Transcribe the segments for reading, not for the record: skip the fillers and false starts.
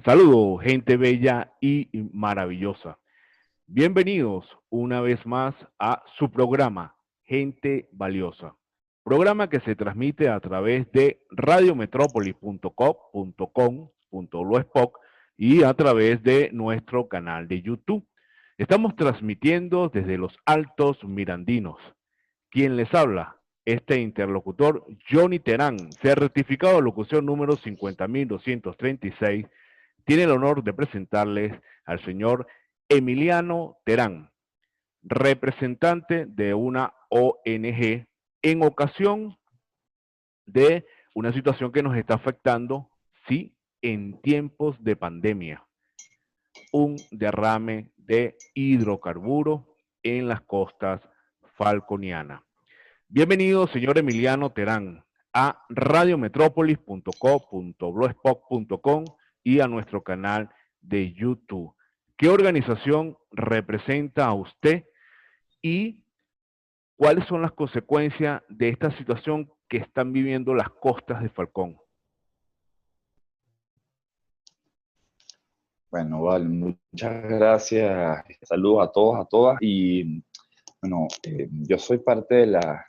Saludos, gente bella y maravillosa. Bienvenidos una vez más a su programa, Gente Valiosa. Programa que se transmite a través de radiometrópolis.com.blogspot y a través de nuestro canal de YouTube. Estamos transmitiendo desde los Altos Mirandinos. Quien les habla, este interlocutor, Johnny Terán, certificado de locución número 50.236, tiene el honor de presentarles al señor Emiliano Terán, representante de una ONG en ocasión de una situación que nos está afectando, sí, en tiempos de pandemia, un derrame de hidrocarburos en las costas falconianas. Bienvenido, señor Emiliano Terán, a radiometrópolis.co.blogspot.com y a nuestro canal de YouTube. ¿Qué organización representa a usted y cuáles son las consecuencias de esta situación que están viviendo las costas de Falcón? Bueno, vale, muchas gracias. Saludos a todos, a todas. Y bueno, yo soy parte de la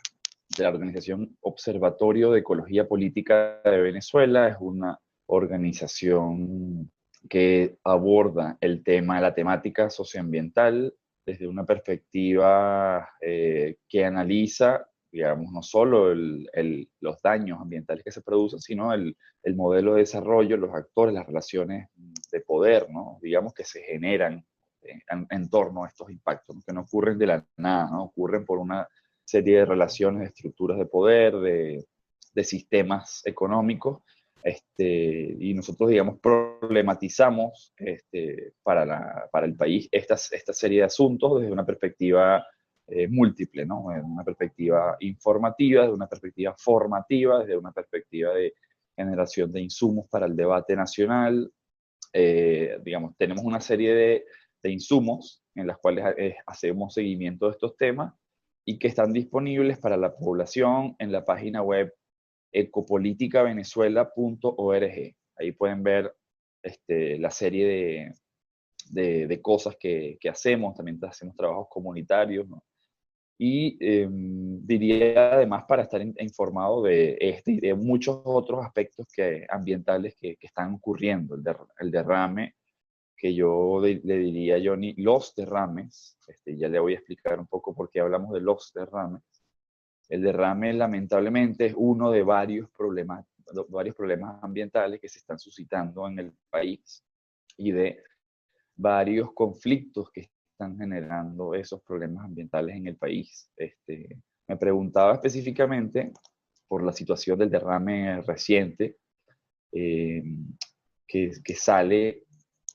organización Observatorio de Ecología Política de Venezuela. Es una organización que aborda el tema de la temática socioambiental desde una perspectiva que analiza, digamos, no solo los daños ambientales que se producen, sino el modelo de desarrollo, los actores, las relaciones de poder, ¿no? Digamos, que se generan en torno a estos impactos, ¿no? Que no ocurren de la nada, ¿no? Ocurren por una serie de relaciones, de estructuras de poder, de sistemas económicos, y nosotros, digamos, problematizamos para el país esta serie de asuntos desde una perspectiva múltiple, ¿no? Desde una perspectiva informativa, desde una perspectiva formativa, desde una perspectiva de generación de insumos para el debate nacional. Digamos, tenemos una serie de insumos en las cuales hacemos seguimiento de estos temas y que están disponibles para la población en la página web ecopoliticavenezuela.org. Ahí pueden ver la serie de cosas que hacemos. También hacemos trabajos comunitarios, ¿no? Y diría además, para estar informado de este y de muchos otros aspectos ambientales que están ocurriendo, el derrame, que yo le diría a Johnny, los derrames, ya le voy a explicar un poco por qué hablamos de los derrames. El derrame, lamentablemente, es uno de varios problemas ambientales que se están suscitando en el país y de varios conflictos que están generando esos problemas ambientales en el país. Me preguntaba específicamente por la situación del derrame reciente, que sale,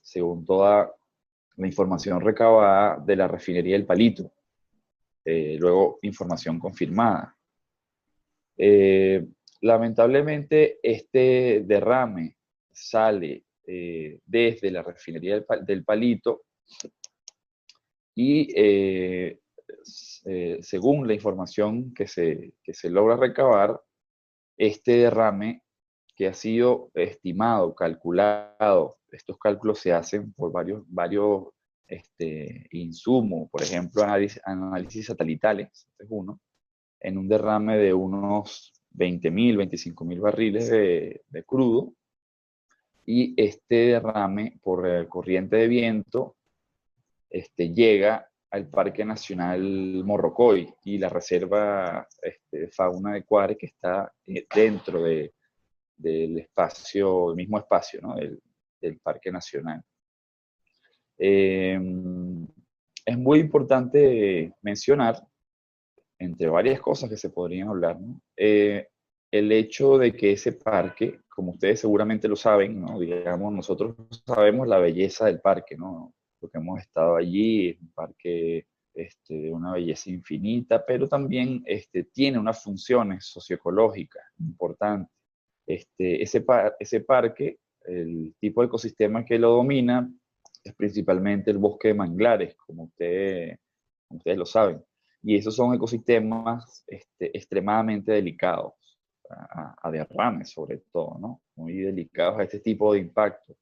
según toda la información recabada, de la refinería del Palito. Luego, información confirmada. Lamentablemente, este derrame sale desde la refinería del Palito y según la información que se logra recabar, este derrame, que ha sido estimado, calculado, estos cálculos se hacen por varios insumos, por ejemplo, análisis satelitales, este es uno, en un derrame de unos 20.000, 25.000 barriles de crudo, y este derrame por corriente de viento llega al Parque Nacional Morrocoy y la reserva de fauna de Cuare, que está dentro del espacio, el mismo espacio, ¿no? del Parque Nacional. Es muy importante mencionar, entre varias cosas que se podrían hablar, ¿no? El hecho de que ese parque, como ustedes seguramente lo saben, ¿no? Digamos, nosotros sabemos la belleza del parque, ¿no? Porque hemos estado allí, es un parque de una belleza infinita, pero también tiene unas funciones socioecológicas importantes. Ese parque, el tipo de ecosistema que lo domina es principalmente el bosque de manglares, como ustedes lo saben. Y esos son ecosistemas extremadamente delicados a derrames, sobre todo, ¿no? Muy delicados a este tipo de impacto,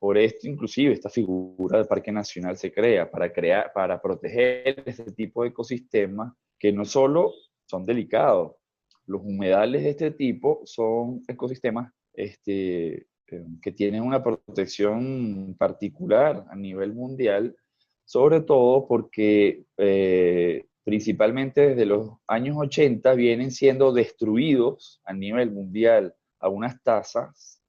Por esto, inclusive, esta figura del Parque Nacional se crea para proteger este tipo de ecosistemas que no solo son delicados. Los humedales de este tipo son ecosistemas que tienen una protección particular a nivel mundial, sobre todo porque principalmente desde los años 80 vienen siendo destruidos a nivel mundial a unas tasas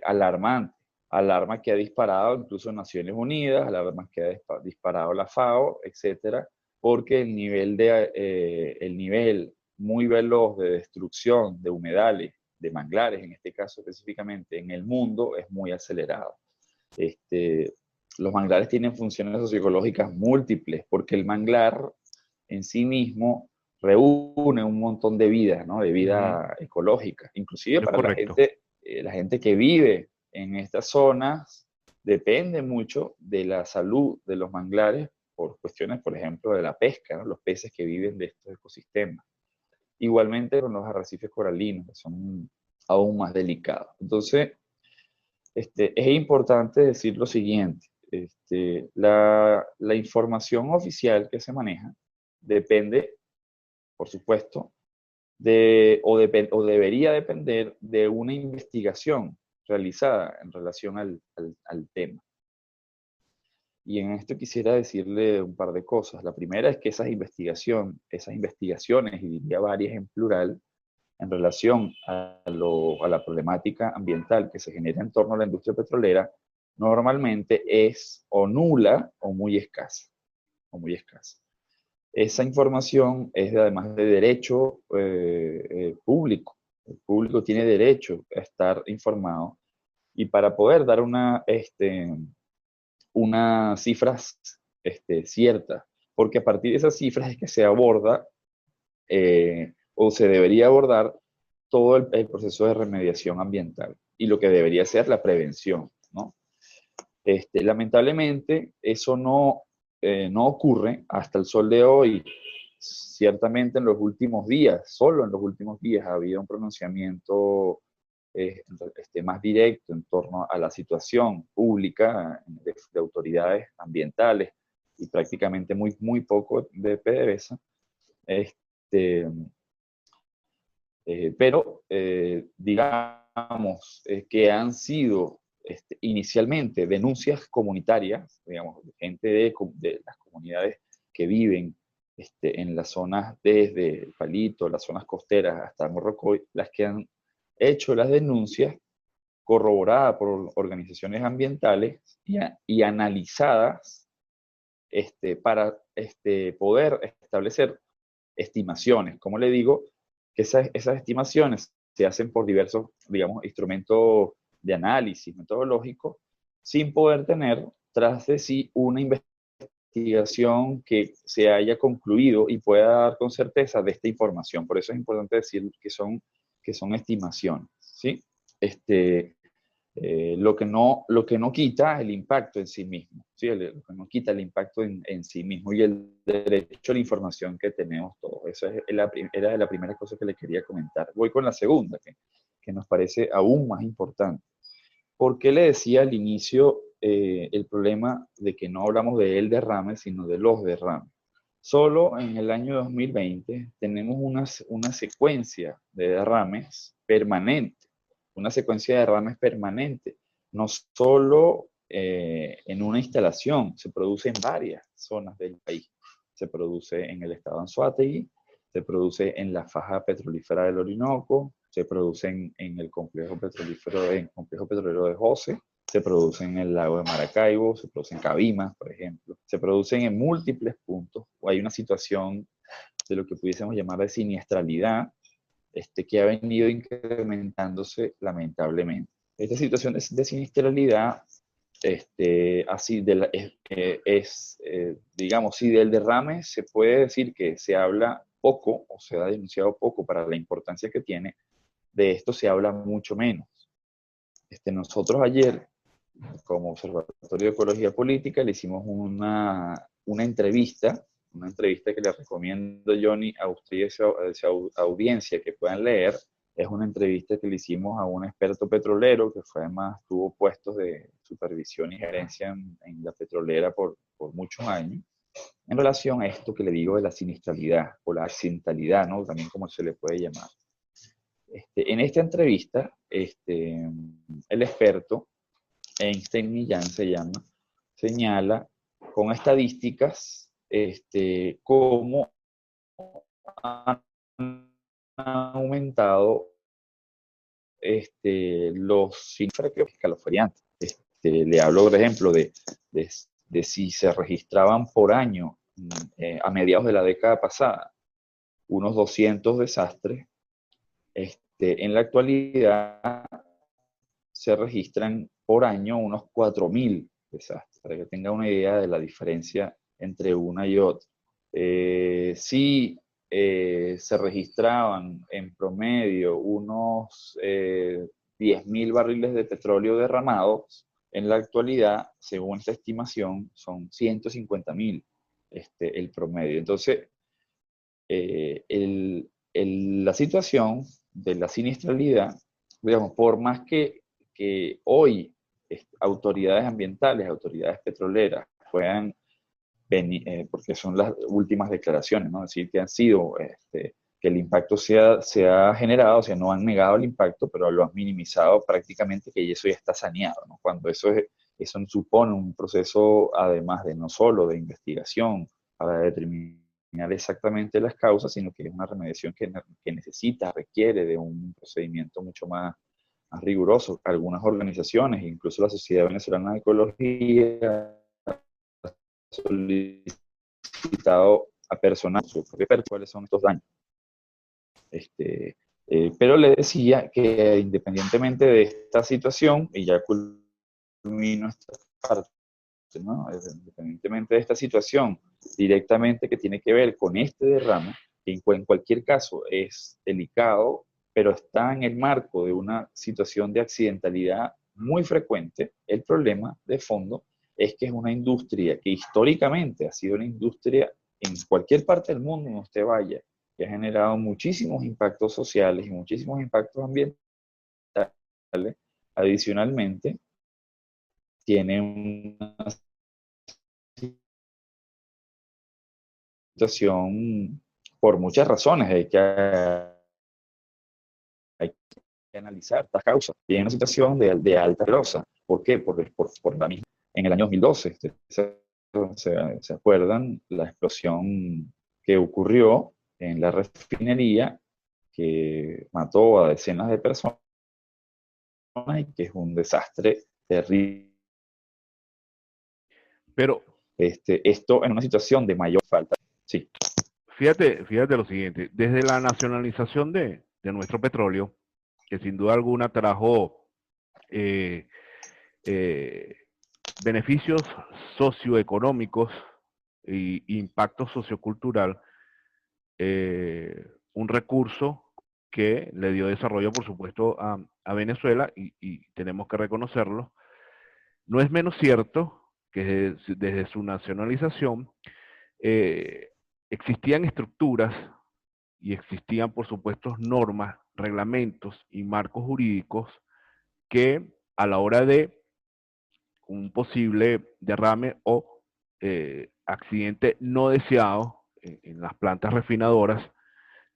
alarmantes. Alarma que ha disparado incluso Naciones Unidas, alarma que ha disparado la FAO, etcétera, porque el nivel muy veloz de destrucción de humedales, de manglares en este caso específicamente, en el mundo es muy acelerado. Los manglares tienen funciones socioecológicas múltiples, porque el manglar en sí mismo reúne un montón de vida, ¿no? De vida ecológica, inclusive Es para correcto. la gente que vive en estas zonas, depende mucho de la salud de los manglares por cuestiones, por ejemplo, de la pesca, ¿no? Los peces que viven de estos ecosistemas. Igualmente con los arrecifes coralinos, que son aún más delicados. Entonces, es importante decir lo siguiente. La información oficial que se maneja depende, por supuesto, o debería depender de una investigación realizada en relación al tema. Y en esto quisiera decirle un par de cosas. La primera es que esas investigaciones, y diría varias en plural, en relación a la problemática ambiental que se genera en torno a la industria petrolera, normalmente es o nula o muy escasa. Esa información es además de derecho público. El público tiene derecho a estar informado, y para poder dar unas cifras ciertas, porque a partir de esas cifras es que se aborda o se debería abordar todo el proceso de remediación ambiental y lo que debería ser la prevención, ¿no? Lamentablemente, eso no ocurre hasta el sol de hoy. Ciertamente en los últimos días, solo en los últimos días, ha habido un pronunciamiento más directo en torno a la situación pública de autoridades ambientales y prácticamente muy poco de PDVSA. Pero digamos que han sido inicialmente denuncias comunitarias, digamos, de gente de las comunidades que viven en las zonas desde el Palito, las zonas costeras hasta Morrocoy, las que han hecho las denuncias corroboradas por organizaciones ambientales y analizadas para poder establecer estimaciones. Como le digo, que esas estimaciones se hacen por diversos, digamos, instrumentos de análisis metodológico, sin poder tener tras de sí una investigación que se haya concluido y pueda dar con certeza de esta información. Por eso es importante decir que son estimaciones, ¿sí? Lo que no quita el impacto en sí mismo, ¿sí? Lo que no quita el impacto en sí mismo y el derecho a la información que tenemos todos. Eso era la primera cosa que le quería comentar. Voy con la segunda, que nos parece aún más importante. ¿Por qué le decía al inicio el problema de que no hablamos del derrame, sino de los derrames? Solo en el año 2020 tenemos una secuencia de derrames permanente, no solo en una instalación, se produce en varias zonas del país. Se produce en el estado Anzoátegui, se produce en la faja petrolífera del Orinoco, se produce en el complejo petrolero de Jose, se produce en el lago de Maracaibo, se produce en Cabimas, por ejemplo, se producen en múltiples puntos. Hay una situación de lo que pudiésemos llamar de siniestralidad, que ha venido incrementándose lamentablemente. Esta situación de siniestralidad, digamos, si del derrame se puede decir que se habla poco o se ha denunciado poco para la importancia que tiene, de esto se habla mucho menos. Nosotros ayer, como Observatorio de Ecología Política, le hicimos una entrevista que le recomiendo, Johnny, a usted y a su audiencia que puedan leer, Es una entrevista que le hicimos a un experto petrolero que fue además tuvo puestos de supervisión y gerencia en la petrolera por muchos años, en relación a esto que le digo de la siniestralidad o la accidentalidad, ¿no? También como se le puede llamar. En esta entrevista, el experto, Einstein Millán se llama, señala con estadísticas cómo han aumentado los cifras escalofriantes. Le hablo, por ejemplo, de si se registraban por año a mediados de la década pasada unos 200 desastres. En la actualidad se registran por año unos 4.000 desastres, para que tenga una idea de la diferencia entre una y otra. Sí, se registraban en promedio unos 10.000 barriles de petróleo derramados. En la actualidad, según esta estimación, son 150.000 el promedio. Entonces, la situación de la siniestralidad, digamos, por más que hoy autoridades ambientales, autoridades petroleras puedan porque son las últimas declaraciones, ¿no? Es decir, que han sido, que el impacto se ha generado, o sea, no han negado el impacto, pero lo han minimizado prácticamente, que eso ya está saneado, ¿no? Cuando eso supone un proceso, además de no solo de investigación para determinar exactamente las causas, sino que es una remediación que necesita, requiere de un procedimiento mucho más riguroso. Algunas organizaciones, incluso la Sociedad Venezolana de Ecología, solicitado a personal cuáles son estos daños. Pero le decía que independientemente de esta situación, y ya culmino esta parte, ¿no? Independientemente de esta situación directamente que tiene que ver con este derrame, que en cualquier caso es delicado, pero está en el marco de una situación de accidentalidad muy frecuente, el problema de fondo es que es una industria que históricamente ha sido una industria en cualquier parte del mundo donde usted vaya, que ha generado muchísimos impactos sociales y muchísimos impactos ambientales. Adicionalmente, tiene una situación por muchas razones, hay que analizar estas causas. Tiene una situación de alta rosa. ¿Por qué? Por la misma. En el año 2012, ¿se acuerdan? La explosión que ocurrió en la refinería que mató a decenas de personas y que es un desastre terrible. Pero Esto en una situación de mayor falta. Sí. fíjate lo siguiente, desde la nacionalización de nuestro petróleo, que sin duda alguna trajo eh, eh, beneficios socioeconómicos e impacto sociocultural, un recurso que le dio desarrollo, por supuesto, a Venezuela y tenemos que reconocerlo. No es menos cierto que desde su nacionalización eh, existían estructuras y existían, por supuesto, normas, reglamentos y marcos jurídicos que a la hora de un posible derrame o accidente no deseado en las plantas refinadoras,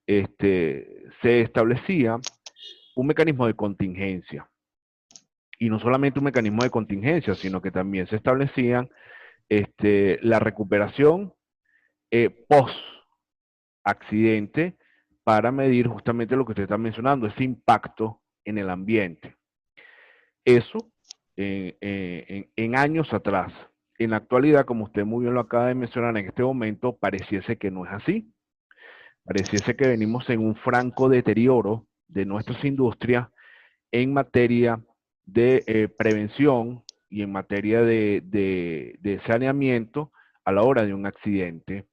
se establecía un mecanismo de contingencia. Y no solamente un mecanismo de contingencia, sino que también se establecían la recuperación post accidente para medir justamente lo que usted está mencionando, ese impacto en el ambiente. Eso en años atrás. En la actualidad, como usted muy bien lo acaba de mencionar en este momento, pareciese que no es así. Pareciese que venimos en un franco deterioro de nuestras industrias en materia de prevención y en materia de saneamiento a la hora de un accidente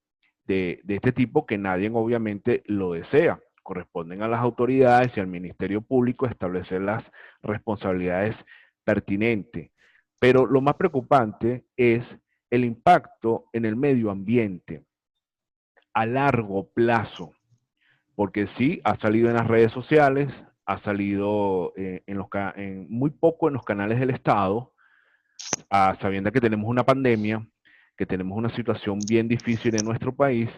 de este tipo que nadie obviamente lo desea. Corresponden a las autoridades y al Ministerio Público establecer las responsabilidades pertinentes. Pero lo más preocupante es el impacto en el medio ambiente a largo plazo, porque sí, ha salido en las redes sociales, ha salido muy poco en los canales del Estado, sabiendo que tenemos una pandemia, que tenemos una situación bien difícil en nuestro país,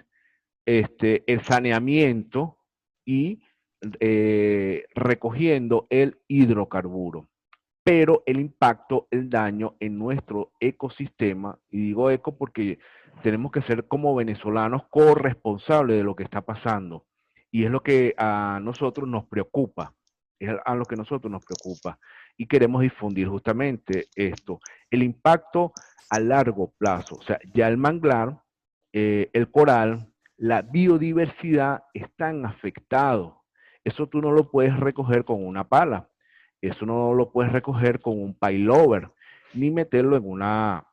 el saneamiento y recogiendo el hidrocarburo. Pero el impacto, el daño en nuestro ecosistema, y digo eco porque tenemos que ser como venezolanos corresponsables de lo que está pasando. Y es lo que a nosotros nos preocupa, es a lo que a nosotros nos preocupa. Y queremos difundir justamente esto, el impacto a largo plazo. O sea, ya el manglar, el coral, la biodiversidad están afectados. Eso tú no lo puedes recoger con una pala. Eso no lo puedes recoger con un paylover, ni meterlo en una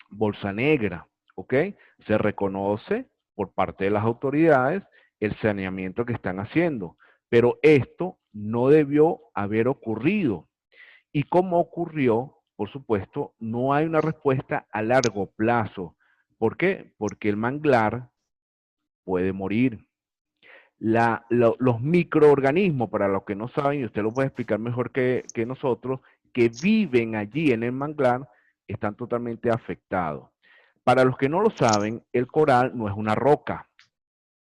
bolsa negra, ¿ok? Se reconoce por parte de las autoridades el saneamiento que están haciendo, pero esto no debió haber ocurrido. Y como ocurrió, por supuesto, no hay una respuesta a largo plazo. ¿Por qué? Porque el manglar puede morir. Los microorganismos, para los que no saben, y usted lo puede explicar mejor que nosotros, que viven allí en el manglar, están totalmente afectados. Para los que no lo saben, el coral no es una roca,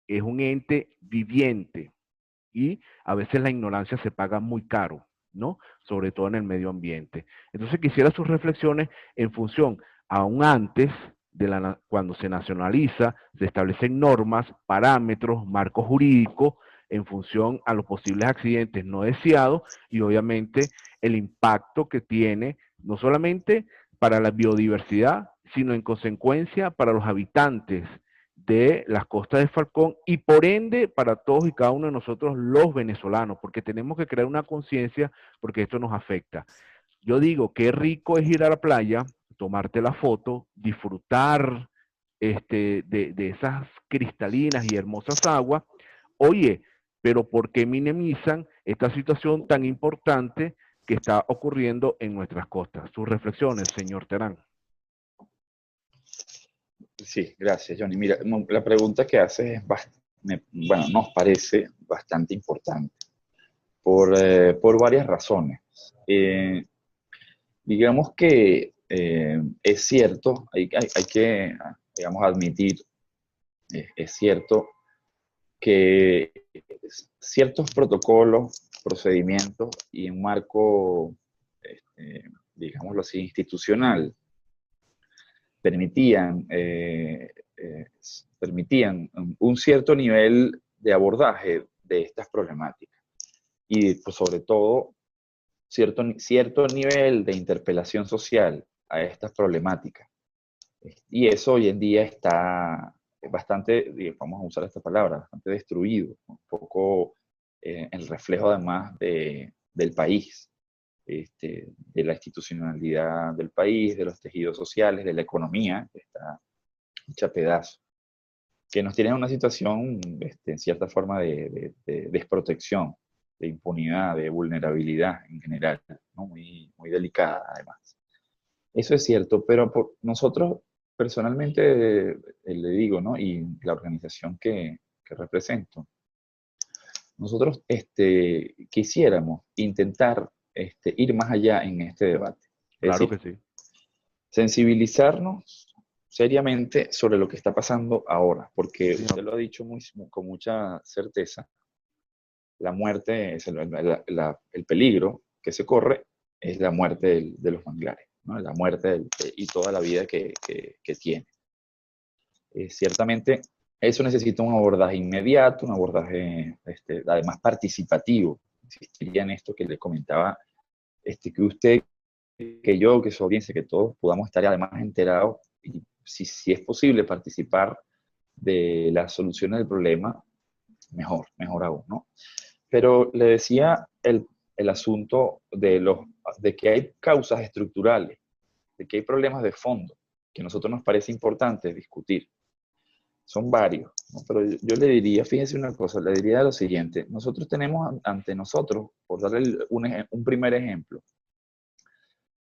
es un ente viviente y a veces la ignorancia se paga muy caro, ¿no? Sobre todo en el medio ambiente. Entonces quisiera sus reflexiones en función, aún antes cuando se nacionaliza, se establecen normas, parámetros, marcos jurídicos en función a los posibles accidentes no deseados y obviamente el impacto que tiene no solamente para la biodiversidad, sino en consecuencia para los habitantes de las costas de Falcón y por ende para todos y cada uno de nosotros los venezolanos, porque tenemos que crear una conciencia porque esto nos afecta. Yo digo, qué rico es ir a la playa, tomarte la foto, disfrutar de esas cristalinas y hermosas aguas. Oye, pero ¿por qué minimizan esta situación tan importante que está ocurriendo en nuestras costas? Sus reflexiones, señor Terán. Sí, gracias, Johnny. Mira, la pregunta que haces es bueno, nos parece bastante importante por varias razones. Digamos que es cierto, hay que, digamos, admitir, es cierto que ciertos protocolos, procedimientos y un marco, digámoslo así, institucional, permitían, permitían un cierto nivel de abordaje de estas problemáticas. Y pues, sobre todo, cierto nivel de interpelación social a estas problemáticas. Y eso hoy en día está bastante, vamos a usar esta palabra, bastante destruido, un poco el reflejo además del país, de la institucionalidad del país, de los tejidos sociales, de la economía, que está hecha a pedazos, que nos tiene en una situación, en cierta forma, de desprotección, de impunidad, de vulnerabilidad en general, ¿no? Muy delicada además. Eso es cierto, pero nosotros personalmente, le digo, ¿no? Y la organización que represento, nosotros quisiéramos intentar ir más allá en este debate. Es Claro decir, que sí. sensibilizarnos seriamente sobre lo que está pasando ahora, porque Sí, usted lo ha dicho con mucha certeza, la muerte, el peligro que se corre es la muerte de los manglares, ¿no? La muerte y toda la vida que tiene. Ciertamente, eso necesita un abordaje inmediato, un abordaje además participativo. Insistiría en esto que le comentaba, que usted, que yo, que su audiencia, que todos podamos estar además enterados y si es posible participar de las soluciones del problema, mejor aún, ¿no? Pero le decía el asunto de que hay causas estructurales, de que hay problemas de fondo, que a nosotros nos parece importante discutir. Son varios, ¿no? Pero yo le diría, fíjense una cosa, le diría lo siguiente, nosotros tenemos ante nosotros, por darle un primer ejemplo,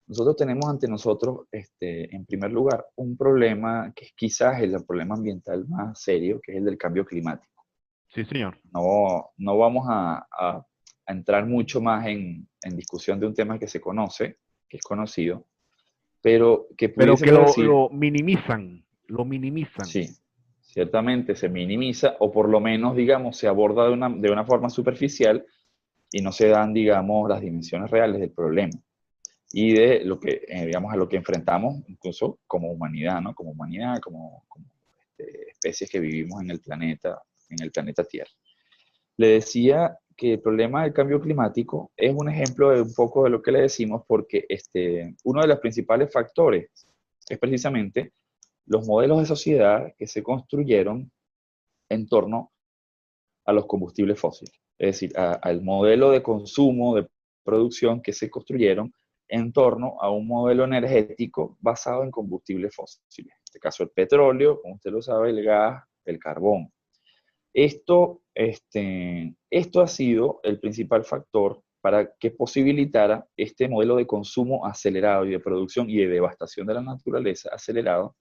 nosotros tenemos ante nosotros, en primer lugar, un problema que quizás es el problema ambiental más serio, que es el del cambio climático. sí, señor. No vamos a entrar mucho más en discusión de un tema que se conoce, que es conocido, pero que Pero que pudiésemos decir, lo minimizan, lo minimizan. sí, ciertamente se minimiza o por lo menos, digamos, se aborda de una forma superficial y no se dan, digamos, las dimensiones reales del problema y de lo que, digamos, a lo que enfrentamos incluso como humanidad, ¿no? Como humanidad, como especies que vivimos en el planeta Tierra. Le decía que el problema del cambio climático es un ejemplo de un poco de lo que le decimos porque uno de los principales factores es precisamente los modelos de sociedad que se construyeron en torno a los combustibles fósiles, es decir, al modelo de consumo, de producción que se construyeron en torno a un modelo energético basado en combustibles fósiles. En este caso el petróleo, como usted lo sabe, el gas, el carbón. Esto ha sido el principal factor para que posibilitara este modelo de consumo acelerado y de producción y de devastación de la naturaleza acelerado.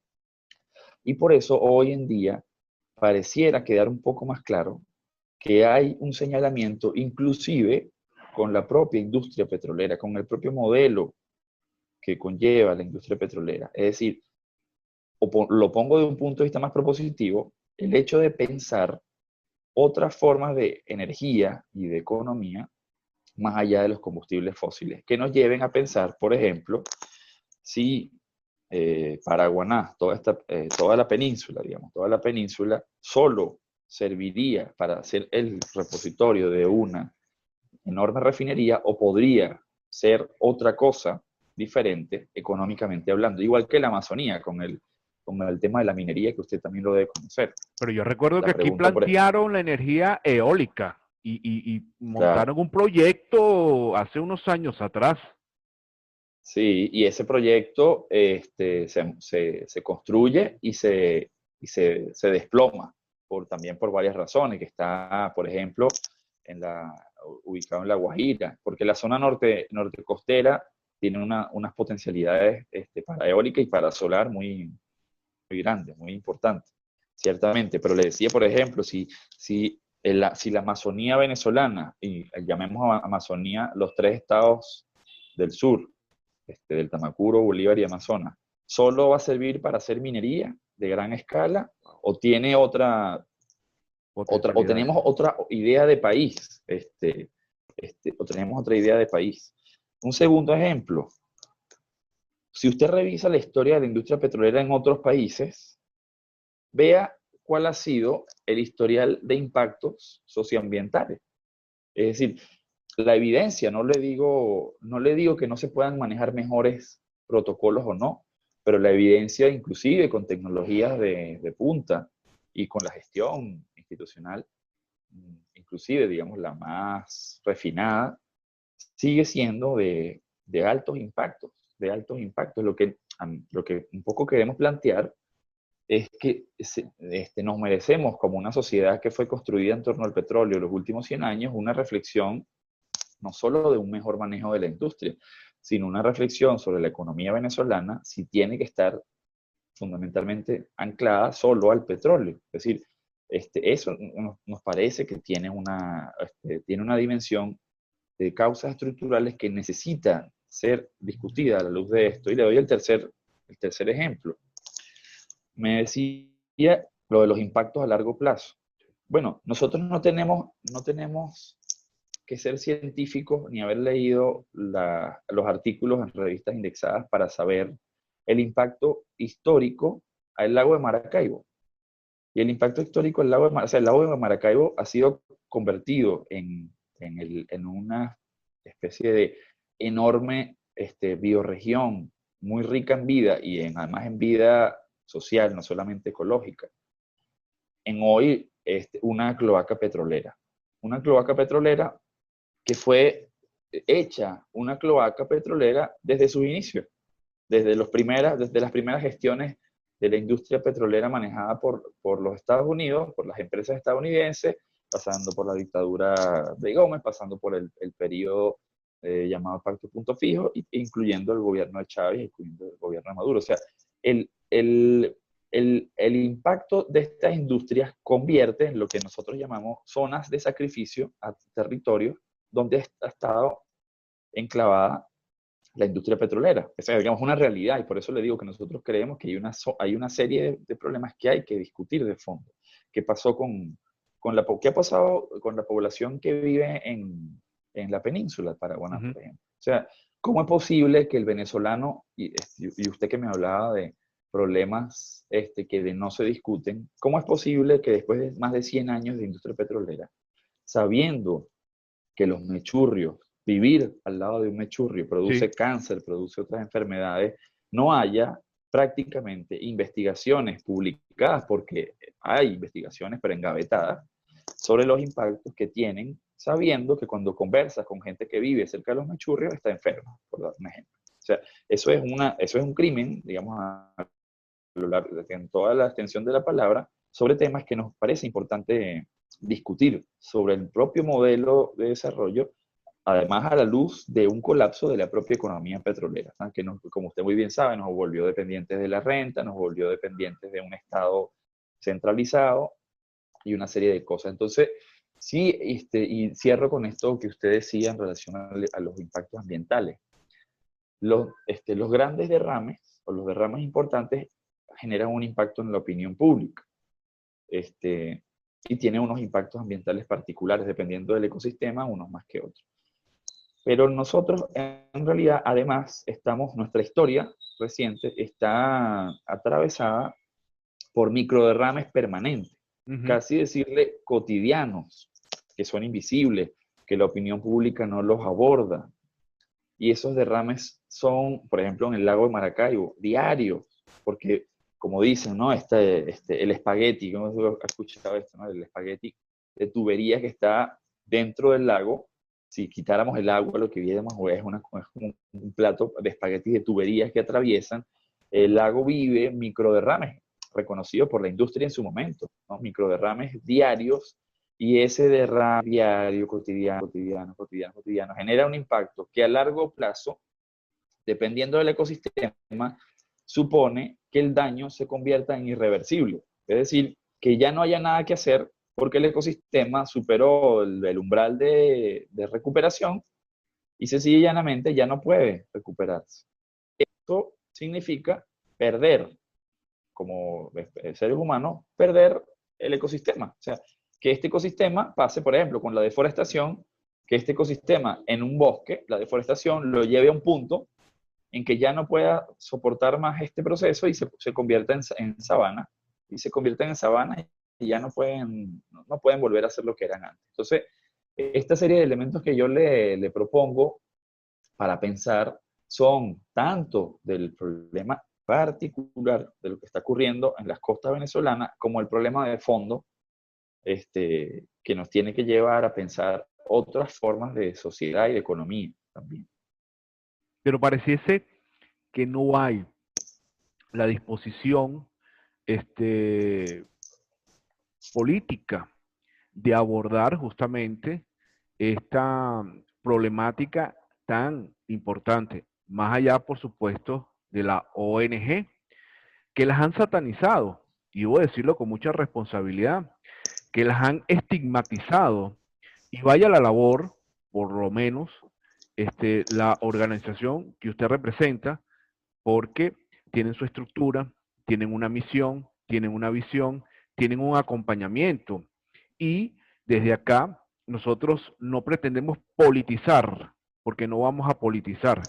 Y por eso hoy en día pareciera quedar un poco más claro que hay un señalamiento inclusive con la propia industria petrolera, con el propio modelo que conlleva la industria petrolera. Es decir, lo pongo de un punto de vista más propositivo, el hecho de pensar otras formas de energía y de economía más allá de los combustibles fósiles, que nos lleven a pensar, por ejemplo, si Paraguaná, toda la península, digamos, toda la península, solo serviría para ser el repositorio de una enorme refinería o podría ser otra cosa diferente económicamente hablando, igual que la Amazonía con el tema de la minería que usted también lo debe conocer. Pero yo recuerdo La que aquí pregunta por plantearon la energía eólica y claro, montaron un proyecto hace unos años atrás. sí, y ese proyecto se construye se desploma también por varias razones, que está, por ejemplo, ubicado en La Guajira, porque la zona norte costera tiene unas potencialidades para eólica y para solar muy grandes, muy importantes, ciertamente. Pero le decía, por ejemplo, si la Amazonía venezolana, y llamemos a Amazonía los tres estados del sur, del Tamacuro, Bolívar y Amazonas, ¿solo va a servir para hacer minería de gran escala o tiene o Potencialidades. tenemos otra idea de país? O tenemos otra idea de país. Un segundo ejemplo, si usted revisa la historia de la industria petrolera en otros países, vea cuál ha sido el historial de impactos socioambientales. Es decir, la evidencia, no le digo que no se puedan manejar mejores protocolos o no, pero la evidencia inclusive con tecnologías de punta y con la gestión institucional, inclusive digamos la más refinada, sigue siendo de altos impactos, de altos impactos. Lo que un poco queremos plantear es que nos merecemos como una sociedad que fue construida en torno al petróleo en los últimos 100 años, una reflexión no solo de un mejor manejo de la industria, sino una reflexión sobre la economía venezolana, si tiene que estar fundamentalmente anclada solo al petróleo. Es decir, eso nos parece que tiene una dimensión de causas estructurales que necesita ser discutida a la luz de esto. Y le doy el tercer ejemplo. Me decía lo de los impactos a largo plazo. Bueno, nosotros no tenemos que ser científicos ni haber leído los artículos en revistas indexadas para saber el impacto histórico al lago de Maracaibo. Y el impacto histórico del lago de Maracaibo, o sea, el lago de Maracaibo ha sido convertido en una especie de enorme bioregión muy rica en vida y además en vida social, no solamente ecológica. En hoy, una cloaca petrolera. Una cloaca petrolera que fue hecha una cloaca petrolera desde sus inicios, desde las primeras gestiones de la industria petrolera manejada por los Estados Unidos, por las empresas estadounidenses, pasando por la dictadura de Gómez, pasando por el periodo llamado Pacto Punto Fijo, incluyendo el gobierno de Chávez, incluyendo el gobierno de Maduro. O sea, el, el, el impacto de estas industrias convierte en lo que nosotros llamamos zonas de sacrificio a territorios donde ha estado enclavada la industria petrolera. Esa es, digamos, una realidad, y por eso le digo que nosotros creemos que hay una serie de problemas que hay que discutir de fondo. ¿Qué pasó qué ha pasado con la población que vive en la península paraguana, por ejemplo? O sea, ¿cómo es posible que el venezolano, y usted que me hablaba de problemas que no se discuten, cómo es posible que después de más de 100 años de industria petrolera, sabiendo que los mechurrios, vivir al lado de un mechurrio produce cáncer, produce otras enfermedades, no haya prácticamente investigaciones publicadas, porque hay investigaciones pero engavetadas, sobre los impactos que tienen, sabiendo que cuando conversas con gente que vive cerca de los mechurrios está enferma, por dar un ejemplo? O sea, eso es un crimen, digamos, en toda la extensión de la palabra, sobre temas que nos parece importante discutir sobre el propio modelo de desarrollo, además a la luz de un colapso de la propia economía petrolera, ¿no? Que como usted muy bien sabe, nos volvió dependientes de la renta, nos volvió dependientes de un Estado centralizado y una serie de cosas. Entonces, sí, y cierro con esto que usted decía en relación a los impactos ambientales. Los grandes derrames o los derrames importantes generan un impacto en la opinión pública. Y tiene unos impactos ambientales particulares, dependiendo del ecosistema, unos más que otros. Pero nosotros, en realidad, además, nuestra historia reciente está atravesada por microderrames permanentes, casi decirle cotidianos, que son invisibles, que la opinión pública no los aborda. Y esos derrames son, por ejemplo, en el lago de Maracaibo, diarios, porque, como dicen, ¿no? El espagueti, ¿cómo se ha escuchado esto, ¿no? El espagueti de tubería que está dentro del lago. Si quitáramos el agua, lo que viéramos es como un plato de espaguetis de tuberías que atraviesan. El lago vive microderrames, reconocidos por la industria en su momento, ¿no? Microderrames diarios, y ese derrame diario, cotidiano, genera un impacto que a largo plazo, dependiendo del ecosistema, supone que el daño se convierta en irreversible. Es decir, que ya no haya nada que hacer porque el ecosistema superó el umbral de recuperación y sencillamente y llanamente ya no puede recuperarse. Esto significa perder, como seres humanos, perder el ecosistema. O sea, que este ecosistema pase, por ejemplo, con la deforestación, que este ecosistema en un bosque, la deforestación lo lleve a un punto en que ya no pueda soportar más este proceso y se convierta en sabana, y se convierten en sabana y ya no pueden volver a ser lo que eran antes. Entonces, esta serie de elementos que yo le propongo para pensar son tanto del problema particular de lo que está ocurriendo en las costas venezolanas como el problema de fondo que nos tiene que llevar a pensar otras formas de sociedad y de economía también. Pero pareciese que no hay la disposición política de abordar justamente esta problemática tan importante, más allá, por supuesto, de la ONG, que las han satanizado, y debo decirlo con mucha responsabilidad, que las han estigmatizado, y vaya la labor, por lo menos, la organización que usted representa, porque tienen su estructura, tienen una misión, tienen una visión, tienen un acompañamiento. Y desde acá nosotros no pretendemos politizar, porque no vamos a politizar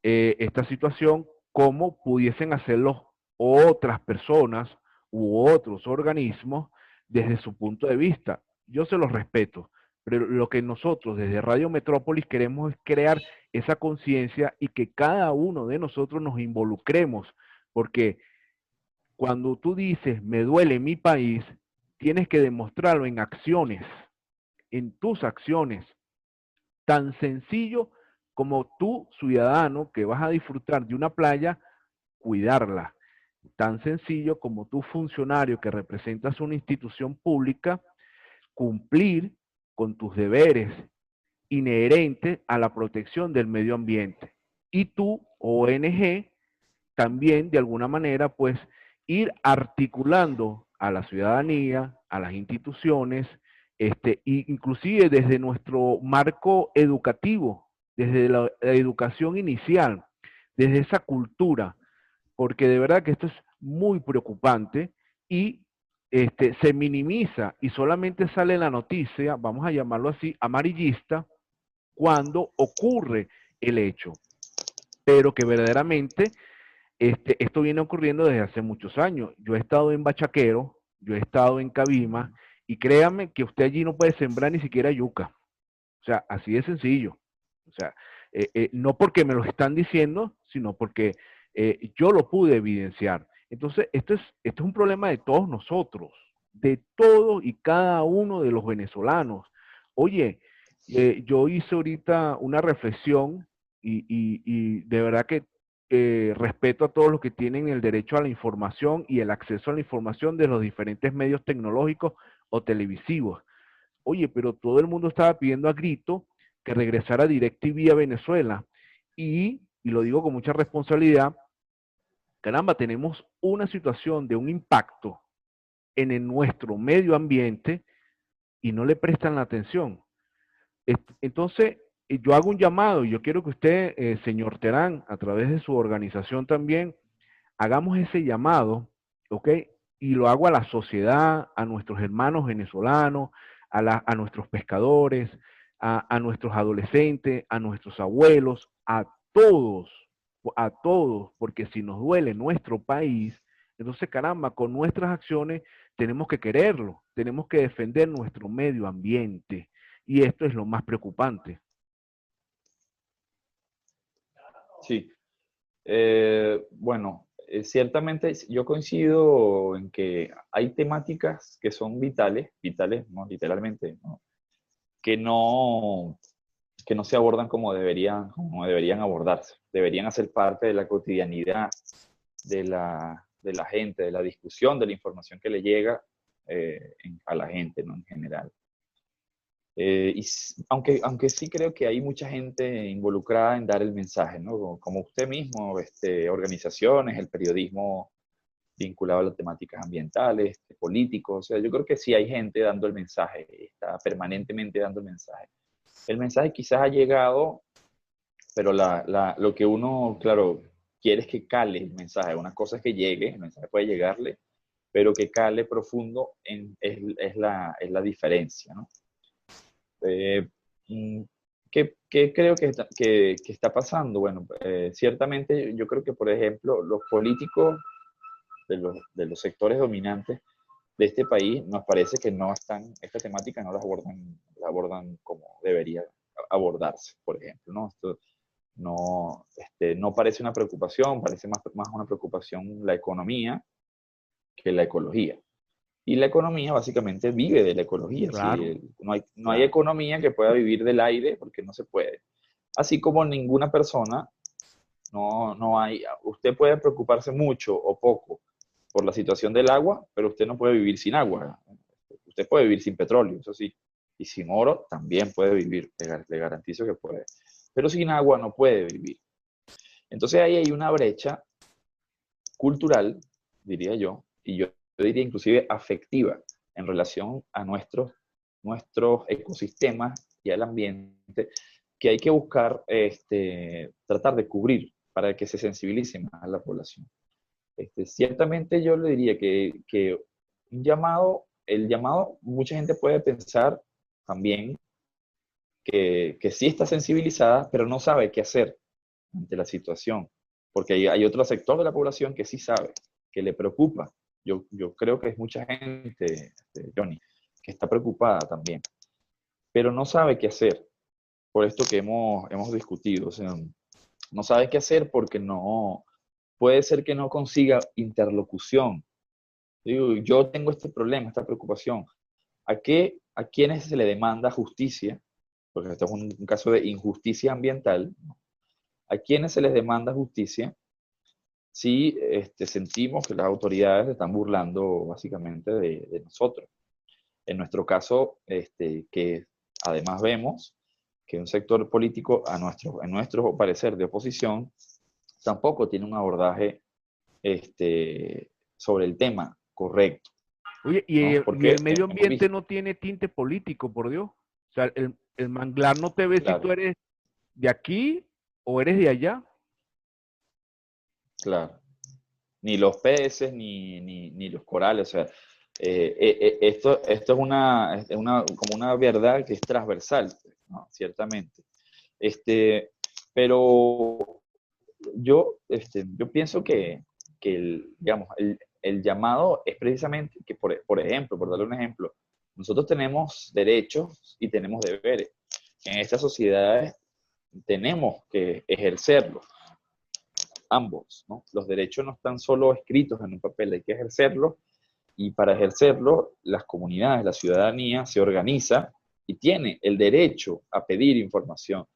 esta situación como pudiesen hacerlo otras personas u otros organismos desde su punto de vista. Yo se los respeto, pero lo que nosotros desde Radio Metrópolis queremos es crear esa conciencia y que cada uno de nosotros nos involucremos, porque cuando tú dices, me duele mi país, tienes que demostrarlo en acciones, en tus acciones. Tan sencillo como tú, ciudadano, que vas a disfrutar de una playa, cuidarla. Tan sencillo como tú, funcionario, que representas una institución pública, cumplir con tus deberes inherentes a la protección del medio ambiente. Y tú, ONG, también de alguna manera, pues, ir articulando a la ciudadanía, a las instituciones Y inclusive desde nuestro marco educativo, desde la educación inicial, desde esa cultura, porque de verdad que esto es muy preocupante y se minimiza y solamente sale la noticia, vamos a llamarlo así, amarillista, cuando ocurre el hecho, pero que verdaderamente esto viene ocurriendo desde hace muchos años. Yo he estado en Bachaquero, yo he estado en Cabima, y créame que usted allí no puede sembrar ni siquiera yuca. O sea, así de sencillo. O sea, no porque me lo están diciendo, sino porque yo lo pude evidenciar. Entonces, esto es un problema de todos nosotros, de todos y cada uno de los venezolanos. Oye, yo hice ahorita una reflexión y de verdad que respeto a todos los que tienen el derecho a la información y el acceso a la información de los diferentes medios tecnológicos o televisivos. Oye, pero todo el mundo estaba pidiendo a grito que regresara DirecTV a Venezuela. Y lo digo con mucha responsabilidad, caramba, tenemos una situación de un impacto nuestro medio ambiente y no le prestan la atención. Entonces, yo hago un llamado y yo quiero que usted, señor Terán, a través de su organización también, hagamos ese llamado, ¿ok? Y lo hago a la sociedad, a nuestros hermanos venezolanos, a nuestros pescadores, a nuestros adolescentes, a nuestros abuelos, a todos, porque si nos duele nuestro país, entonces caramba, con nuestras acciones tenemos que quererlo, tenemos que defender nuestro medio ambiente. Y esto es lo más preocupante. Sí. Bueno, ciertamente yo coincido en que hay temáticas que son vitales, vitales, ¿no? Literalmente, ¿no? Que no, que no se abordan como deberían abordarse. Deberían hacer parte de la cotidianidad de la gente, de la discusión, de la información que le llega a la gente, ¿no? En general. Aunque sí creo que hay mucha gente involucrada en dar el mensaje, ¿no? Como usted mismo, organizaciones, el periodismo vinculado a las temáticas ambientales, políticos, o sea, yo creo que sí hay gente dando el mensaje, está permanentemente dando el mensaje. El mensaje quizás ha llegado, pero lo que uno, claro, quiere es que cale el mensaje. Una cosa es que llegue, el mensaje puede llegarle, pero que cale profundo es la diferencia, ¿no? Eh, mm, ¿Qué creo que está pasando? Bueno, ciertamente yo creo que, por ejemplo, los políticos de los sectores dominantes de este país nos parece que no están, esta temática no la abordan como debería abordarse, por ejemplo, ¿no? Esto no parece una preocupación, parece más una preocupación la economía que la ecología. Y la economía básicamente vive de la ecología. Claro, ¿Sí? No hay claro. economía que pueda vivir del aire porque no se puede. Así como ninguna persona, no hay, usted puede preocuparse mucho o poco por la situación del agua, pero usted no puede vivir sin agua. Usted puede vivir sin petróleo, eso sí. Y sin oro también puede vivir, le garantizo que puede. Pero sin agua no puede vivir. Entonces ahí hay una brecha cultural, diría yo, y yo diría inclusive afectiva en relación a nuestros ecosistemas y al ambiente, que hay que buscar tratar de cubrir para que se sensibilice más a la población. Ciertamente yo le diría que el llamado, mucha gente puede pensar también que sí está sensibilizada, pero no sabe qué hacer ante la situación, porque hay otro sector de la población que sí sabe, que le preocupa. Yo creo que es mucha gente, Johnny, que está preocupada también, pero no sabe qué hacer, por esto que hemos discutido. O sea, no sabe qué hacer porque puede ser que no consiga interlocución. Digo, yo tengo este problema, esta preocupación. ¿A quiénes se le demanda justicia? Porque esto es un caso de injusticia ambiental. ¿A quiénes se les demanda justicia si sentimos que las autoridades se están burlando básicamente de nosotros? En nuestro caso, que además vemos que un sector político, en nuestro parecer de oposición, tampoco tiene un abordaje sobre el tema correcto. Oye, ¿no? y el Porque medio hemos ambiente visto, no tiene tinte político, por Dios. O sea, el manglar no te ve si tú claro, eres de aquí o eres de allá. claro, ni los peces, ni los corales, o sea, esto como una verdad que es transversal, ¿no? Ciertamente. Este, pero yo pienso que digamos, el llamado es precisamente que, por ejemplo, por darle un ejemplo, nosotros tenemos derechos y tenemos deberes. En estas sociedades tenemos que ejercerlos, ambos, ¿no? Los derechos no están solo escritos en un papel, hay que ejercerlos y para ejercerlo las comunidades, la ciudadanía se organiza y tiene el derecho a pedir información,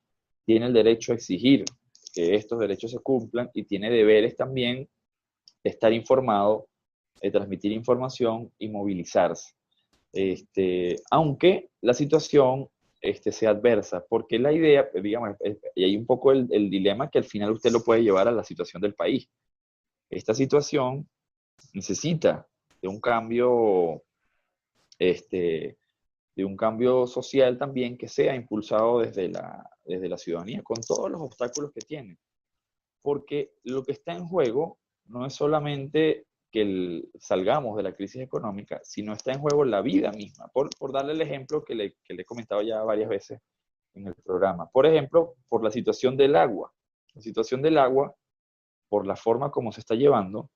tiene el derecho a exigir que estos derechos se cumplan y tiene deberes también de estar informado, de transmitir información y movilizarse. Aunque la situación sea adversa, porque la idea, digamos, y hay un poco el dilema que al final usted lo puede llevar a la situación del país. Esta situación necesita de un cambio, este, de un cambio social también que sea impulsado desde la ciudadanía, con todos los obstáculos que tiene. Porque lo que está en juego no es solamente que salgamos de la crisis económica, sino está en juego la vida misma. Por darle el ejemplo que le he comentado ya varias veces en el programa. Por ejemplo, por la situación del agua. La situación del agua, por la forma como se está llevando,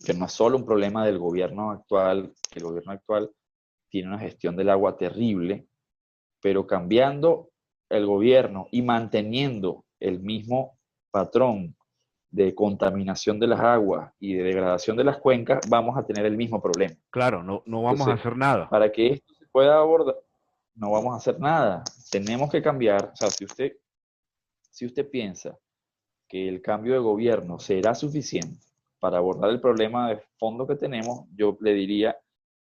que no es solo un problema del gobierno actual, que el gobierno actual tiene una gestión del agua terrible, pero cambiando el gobierno y manteniendo el mismo patrón de contaminación de las aguas y de degradación de las cuencas, vamos a tener el mismo problema. Claro, no, no vamos a Entonces, hacer nada. para que esto se pueda abordar, no vamos a hacer nada. Tenemos que cambiar. O sea, si usted piensa que el cambio de gobierno será suficiente para abordar el problema de fondo que tenemos, yo le diría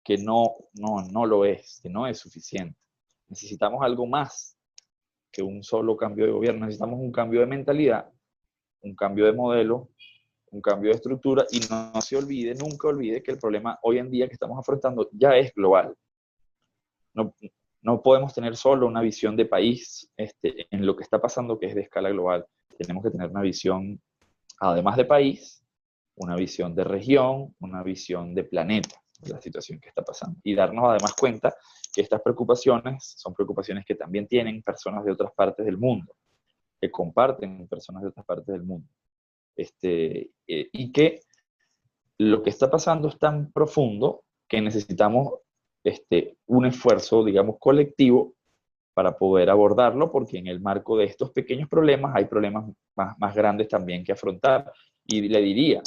que no lo es, que no es suficiente. Necesitamos algo más que un solo cambio de gobierno. Necesitamos un cambio de mentalidad, un cambio de modelo, un cambio de estructura y no se olvide, nunca olvide que el problema hoy en día que estamos afrontando ya es global. No, no podemos tener solo una visión de país en lo que está pasando que es de escala global. Tenemos que tener una visión, además de país, una visión de región, una visión de planeta, de la situación que está pasando. Y darnos además cuenta que estas preocupaciones son preocupaciones que también tienen personas de otras partes del mundo, que comparten personas de otras partes del mundo. Y que lo que está pasando es tan profundo que necesitamos un esfuerzo, digamos, colectivo para poder abordarlo, porque en el marco de estos pequeños problemas hay problemas más grandes también que afrontar. Y le diría,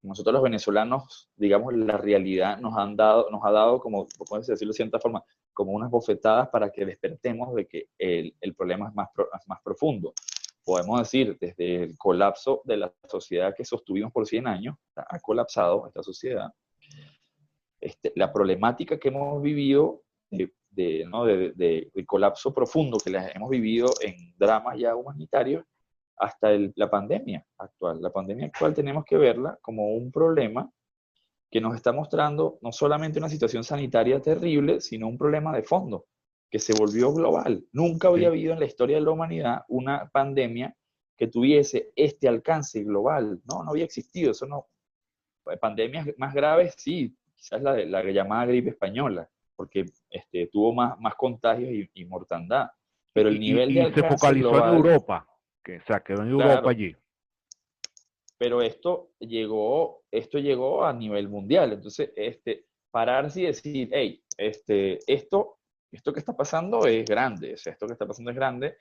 nosotros los venezolanos, digamos, la realidad nos ha dado, como puedes decirlo de cierta forma, como unas bofetadas para que despertemos de que el problema es más profundo. Podemos decir, desde el colapso de la sociedad que sostuvimos por 100 años, ha colapsado esta sociedad. La problemática que hemos vivido ¿no? de colapso profundo que las hemos vivido en dramas ya humanitarios, hasta la pandemia actual. La pandemia actual tenemos que verla como un problema que nos está mostrando no solamente una situación sanitaria terrible, sino un problema de fondo, que se volvió global. Nunca había Sí. habido en la historia de la humanidad una pandemia que tuviese este alcance global. No había existido. Eso no. Pandemias más graves, sí, quizás la llamada gripe española, porque tuvo más contagios y mortandad. Pero el nivel de Y se alcance focalizó en global, Europa, que o sea, quedó en Europa claro, allí. pero esto llegó a nivel mundial. Entonces, pararse y decir, hey, esto que está pasando es grande, o sea, esto que está pasando es grande,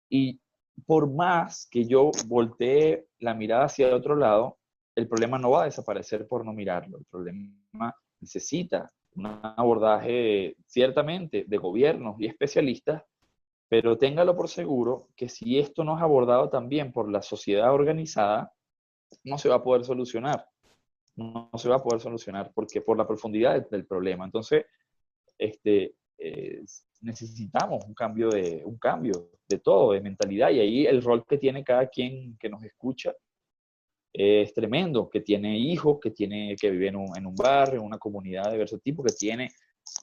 y por más que yo voltee la mirada hacia otro lado, el problema no va a desaparecer por no mirarlo. El problema necesita un abordaje, ciertamente, de gobiernos y especialistas, pero téngalo por seguro que si esto no es abordado también por la sociedad organizada, no se va a poder solucionar. No se va a poder solucionar porque por la profundidad del problema. Entonces, necesitamos un cambio de todo, de mentalidad, y ahí el rol que tiene cada quien que nos escucha es tremendo, que tiene hijos, que vive en un barrio, en una comunidad de diversos tipos, que tiene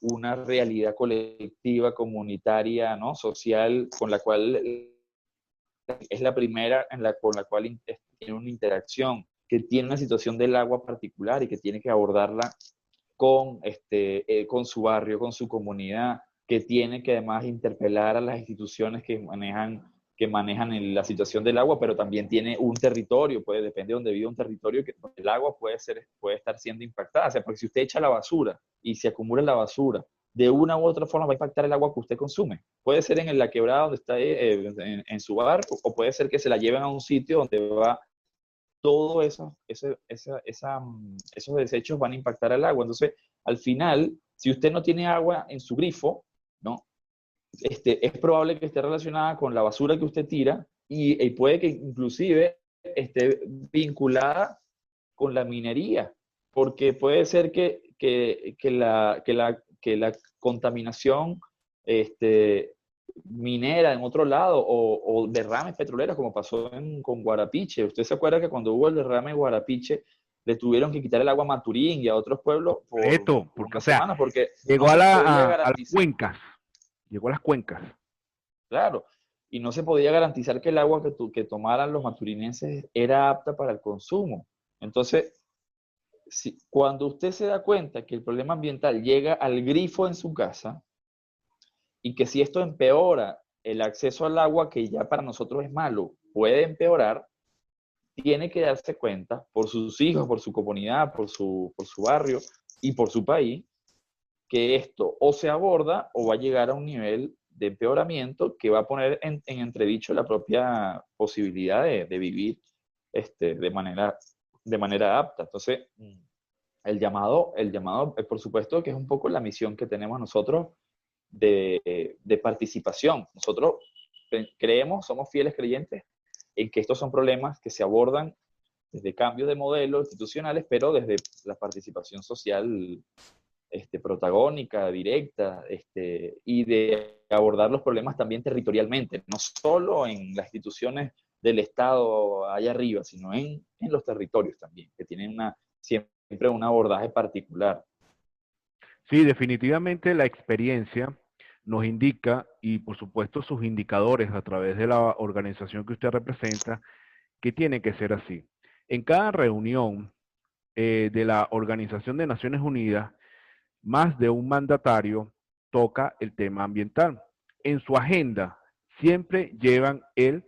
una realidad colectiva, comunitaria, ¿no? Social, con la cual es la primera con la cual tiene una interacción, que tiene una situación del agua particular y que tiene que abordarla con su barrio, con su comunidad, que tiene que además interpelar a las instituciones que manejan la situación del agua, pero también tiene un territorio, depende de donde vive un territorio, que el agua puede estar siendo impactada. O sea, porque si usted echa la basura y se acumula la basura, de una u otra forma va a impactar el agua que usted consume. Puede ser en la quebrada donde está en su bar, o puede ser que se la lleven a un sitio donde va todo esos desechos van a impactar al agua. Entonces, al final, si usted no tiene agua en su grifo, ¿no? Es probable que esté relacionada con la basura que usted tira y puede que inclusive esté vinculada con la minería, porque puede ser que la contaminación minera en otro lado o derrames petroleros como pasó con Guarapiche. ¿Usted se acuerda que cuando hubo el derrame en Guarapiche le tuvieron que quitar el agua a Maturín y a otros pueblos Esto, por porque, o una sea, semana porque no llegó se podía a las garantizar? cuencas, llegó a las cuencas. Claro, y no se podía garantizar que el agua que tomaran los maturinenses era apta para el consumo. Entonces, cuando usted se da cuenta que el problema ambiental llega al grifo en su casa y que si esto empeora el acceso al agua, que ya para nosotros es malo, puede empeorar, tiene que darse cuenta por sus hijos, por su comunidad, por su barrio y por su país, que esto o se aborda o va a llegar a un nivel de empeoramiento que va a poner en entredicho la propia posibilidad de vivir de manera apta. Entonces, el llamado, por supuesto, que es un poco la misión que tenemos nosotros de participación. Nosotros creemos, somos fieles creyentes en que estos son problemas que se abordan desde cambios de modelos institucionales, pero desde la participación social protagónica, directa, y de abordar los problemas también territorialmente, no solo en las instituciones del Estado allá arriba, sino en los territorios también, que tienen siempre un abordaje particular. Sí, definitivamente la experiencia nos indica, y por supuesto sus indicadores a través de la organización que usted representa, que tiene que ser así. En cada reunión de la Organización de Naciones Unidas, más de un mandatario toca el tema ambiental. En su agenda siempre llevan el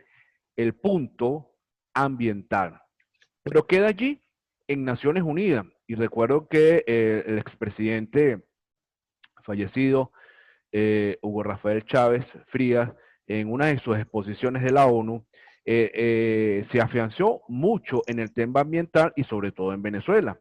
punto ambiental, pero queda allí en Naciones Unidas. Y recuerdo que el expresidente fallecido, Hugo Rafael Chávez Frías, en una de sus exposiciones de la ONU, se afianzó mucho en el tema ambiental y sobre todo en Venezuela.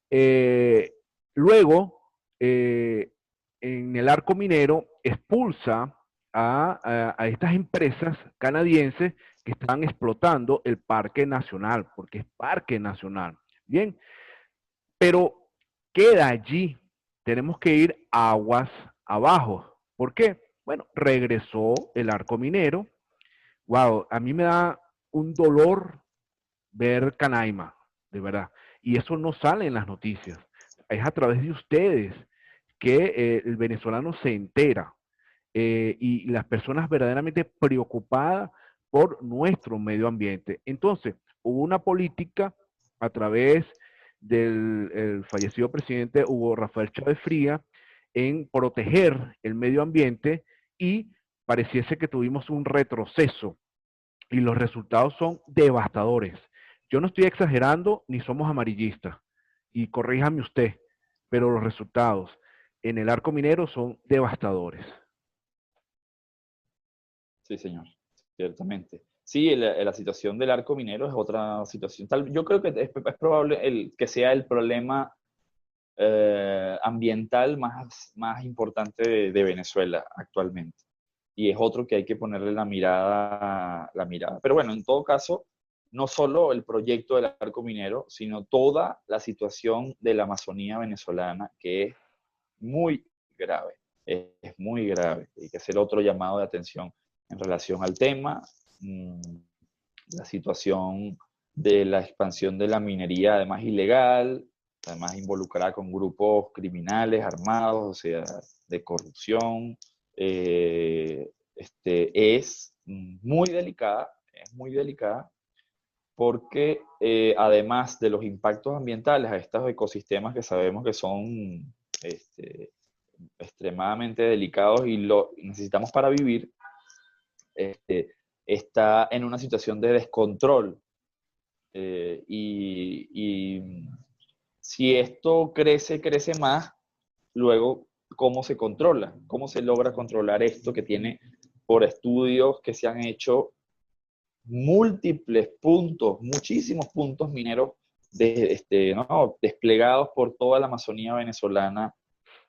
Eh, luego, en el arco minero, expulsa a estas empresas canadienses que están explotando el parque nacional, porque es parque nacional. Bien, pero queda allí. Tenemos que ir aguas abajo. ¿Por qué? Bueno, regresó el arco minero. Wow, a mí me da un dolor ver Canaima, de verdad. Y eso no sale en las noticias. Es a través de ustedes que el venezolano se entera y las personas verdaderamente preocupadas por nuestro medio ambiente. Entonces, hubo una política a través del fallecido presidente Hugo Rafael Chávez Frías en proteger el medio ambiente y pareciese que tuvimos un retroceso y los resultados son devastadores. Yo no estoy exagerando ni somos amarillistas, y corríjame usted, pero los resultados en el arco minero son devastadores. Sí, señor, ciertamente. Sí, la situación del arco minero es otra situación. Yo creo que es probable que sea el problema ambiental más importante de Venezuela actualmente. Y es otro que hay que ponerle la mirada. Pero bueno, en todo caso, no solo el proyecto del arco minero, sino toda la situación de la Amazonía venezolana, que es muy grave. Es muy grave. Hay que hacer otro llamado de atención en relación al tema. La situación de la expansión de la minería, además ilegal, además involucrada con grupos criminales armados, o sea, de corrupción. Es muy delicada porque además de los impactos ambientales a estos ecosistemas que sabemos que son extremadamente delicados y lo necesitamos para vivir, está en una situación de descontrol. Y si esto crece más, luego, ¿cómo se controla? ¿Cómo se logra controlar esto que tiene, por estudios que se han hecho, múltiples puntos, muchísimos puntos mineros ¿no? desplegados por toda la Amazonía venezolana?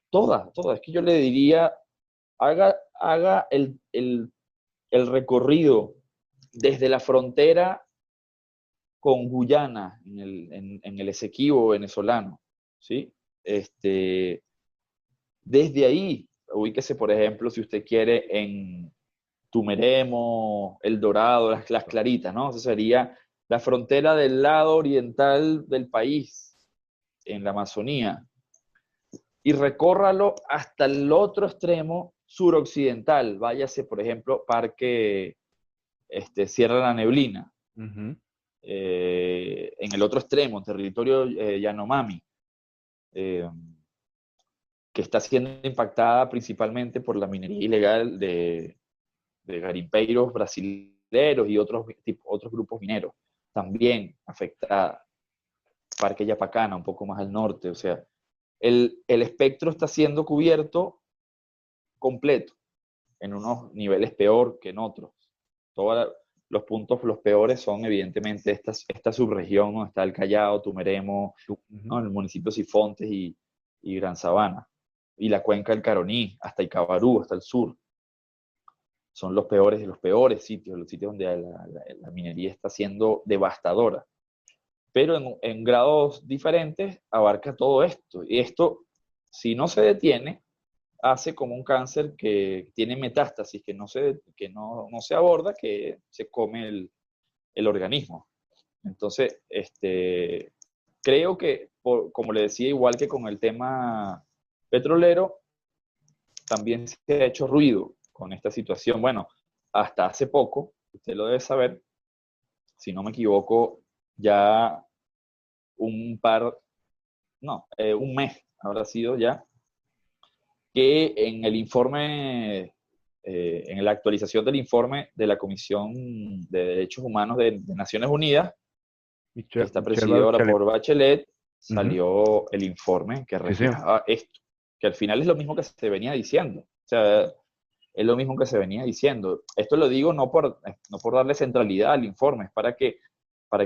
Todas. Es que yo le diría, haga el recorrido desde la frontera con Guyana, en el Esequibo venezolano, ¿sí? Desde ahí, ubíquese, por ejemplo, si usted quiere, en Tumeremo, El Dorado, las Claritas, ¿no? Esa sería la frontera del lado oriental del país, en la Amazonía. Y recórralo hasta el otro extremo suroccidental. Váyase, por ejemplo, Parque Sierra La Neblina. Ujú. En el otro extremo, territorio Yanomami, que está siendo impactada principalmente por la minería ilegal de garimpeiros brasileños y otros grupos mineros, también afectada. Parque Yapacana, un poco más al norte, o sea, el espectro está siendo cubierto completo, en unos niveles peor que en otros. Los puntos los peores son evidentemente esta subregión donde está el Callao, Tumeremo, ¿no? El municipio Sifontes y Gran Sabana, y la cuenca del Caroní, hasta Icabarú, hasta el sur. Son los peores de los peores sitios, los sitios donde la minería está siendo devastadora. Pero en grados diferentes abarca todo esto. Y esto, si no se detiene, hace como un cáncer que tiene metástasis, que no se aborda, que se come el organismo. Entonces, creo que, como le decía, igual que con el tema petrolero, también se ha hecho ruido con esta situación. Bueno, hasta hace poco, usted lo debe saber, si no me equivoco, ya un mes habrá sido ya, que en el informe, en la actualización del informe de la Comisión de Derechos Humanos de Naciones Unidas, que está presidido ahora por Bachelet, salió el informe que reflejaba esto, que al final es lo mismo que se venía diciendo. O sea, es lo mismo que se venía diciendo. Esto lo digo no por darle centralidad al informe, es para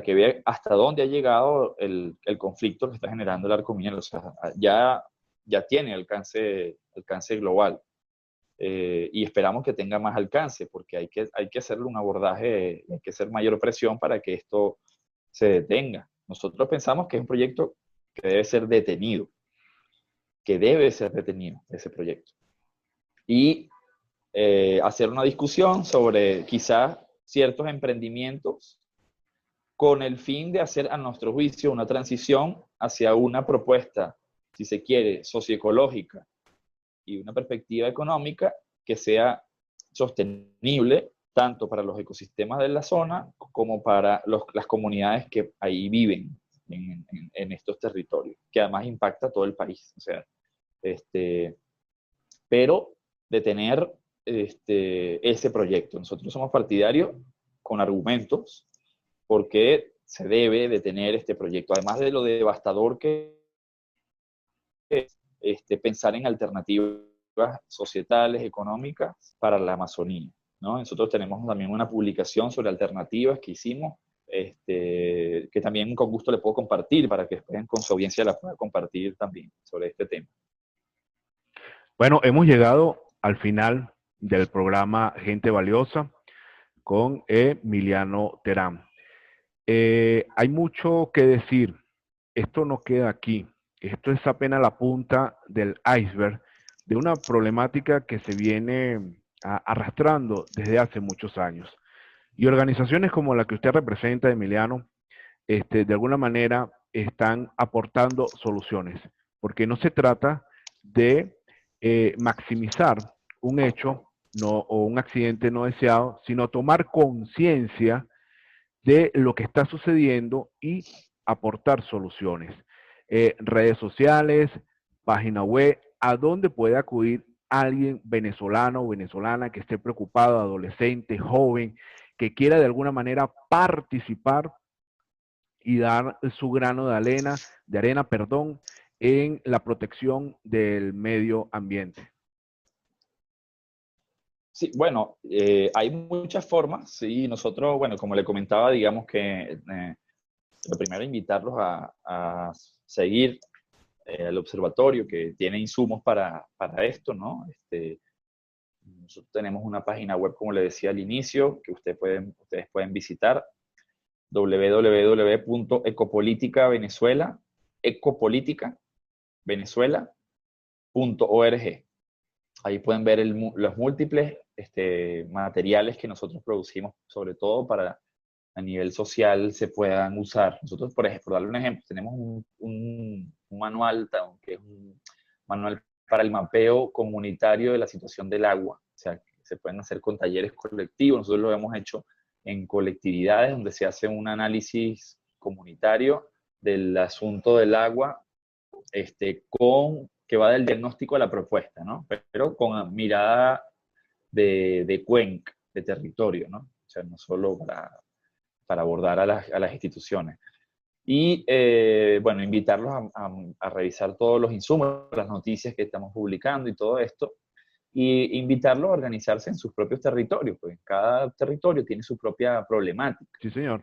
que vea hasta dónde ha llegado el conflicto que está generando el arco minero. O sea, ya tiene alcance global. Y esperamos que tenga más alcance, porque hay que hacerle un abordaje, hay que hacer mayor presión para que esto se detenga. Nosotros pensamos que es un proyecto que debe ser detenido, ese proyecto. Y hacer una discusión sobre quizás ciertos emprendimientos con el fin de hacer, a nuestro juicio, una transición hacia una propuesta, si se quiere, socioecológica y una perspectiva económica que sea sostenible tanto para los ecosistemas de la zona como para las comunidades que ahí viven en estos territorios, que además impacta a todo el país. O sea, pero de tener ese proyecto. Nosotros somos partidarios con argumentos porque se debe de tener este proyecto, además de lo devastador que es pensar en alternativas societales, económicas para la Amazonía, ¿no? Nosotros tenemos también una publicación sobre alternativas que hicimos, que también con gusto le puedo compartir para que después con su audiencia la pueda compartir también sobre este tema. Bueno, hemos llegado al final del programa Gente Valiosa con Emiliano Terán. Hay mucho que decir. Esto no queda aquí. Esto es apenas la punta del iceberg de una problemática que se viene arrastrando desde hace muchos años. Y organizaciones como la que usted representa, Emiliano, de alguna manera están aportando soluciones, porque no se trata de maximizar un hecho o un accidente no deseado, sino tomar conciencia de lo que está sucediendo y aportar soluciones. Redes sociales, página web, a dónde puede acudir alguien venezolano o venezolana que esté preocupado, adolescente, joven, que quiera de alguna manera participar y dar su grano de arena, perdón, en la protección del medio ambiente. Sí, bueno, hay muchas formas, sí, nosotros, bueno, como le comentaba, digamos que lo primero invitarlos a seguir el observatorio que tiene insumos para esto, ¿no? Nosotros tenemos una página web, como le decía al inicio, que ustedes pueden visitar, www.ecopolitica.org. Ahí pueden ver los múltiples materiales que nosotros producimos, sobre todo para a nivel social se puedan usar. Nosotros, por ejemplo, por darle un ejemplo, tenemos un manual, que es un manual para el mapeo comunitario de la situación del agua. O sea, se pueden hacer con talleres colectivos. Nosotros lo hemos hecho en colectividades donde se hace un análisis comunitario del asunto del agua, que va del diagnóstico a la propuesta, ¿no? Pero con mirada de cuenca, de territorio, ¿no? O sea, no solo para abordar a las instituciones. Y, bueno, invitarlos a revisar todos los insumos, las noticias que estamos publicando y todo esto, y invitarlos a organizarse en sus propios territorios, pues cada territorio tiene su propia problemática. Sí, señor.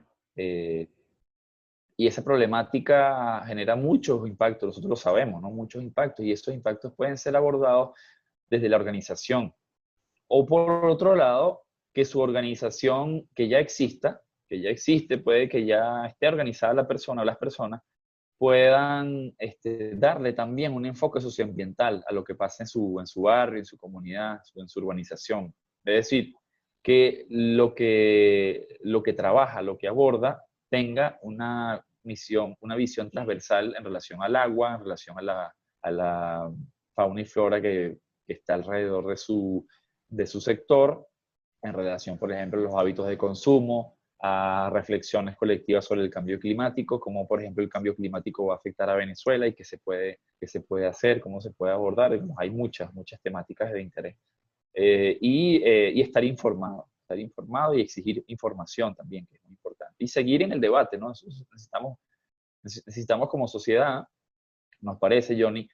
Y esa problemática genera muchos impactos, nosotros lo sabemos, ¿no? Muchos impactos, y esos impactos pueden ser abordados desde la organización. O por otro lado, que su organización que ya existe, puede que ya esté organizada la persona o las personas, puedan darle también un enfoque socioambiental a lo que pasa en su barrio, en su comunidad, en su urbanización. Es decir, que lo que trabaja, lo que aborda, tenga una visión transversal en relación al agua, en relación a la fauna y flora que está alrededor de su sector, en relación, por ejemplo, a los hábitos de consumo, a reflexiones colectivas sobre el cambio climático, como por ejemplo el cambio climático va a afectar a Venezuela y qué se puede hacer, cómo se puede abordar. Hay muchas temáticas de interés. Y estar informado y exigir información también, que es muy importante. Y seguir en el debate, ¿no? Necesitamos como sociedad, nos parece, Johnny,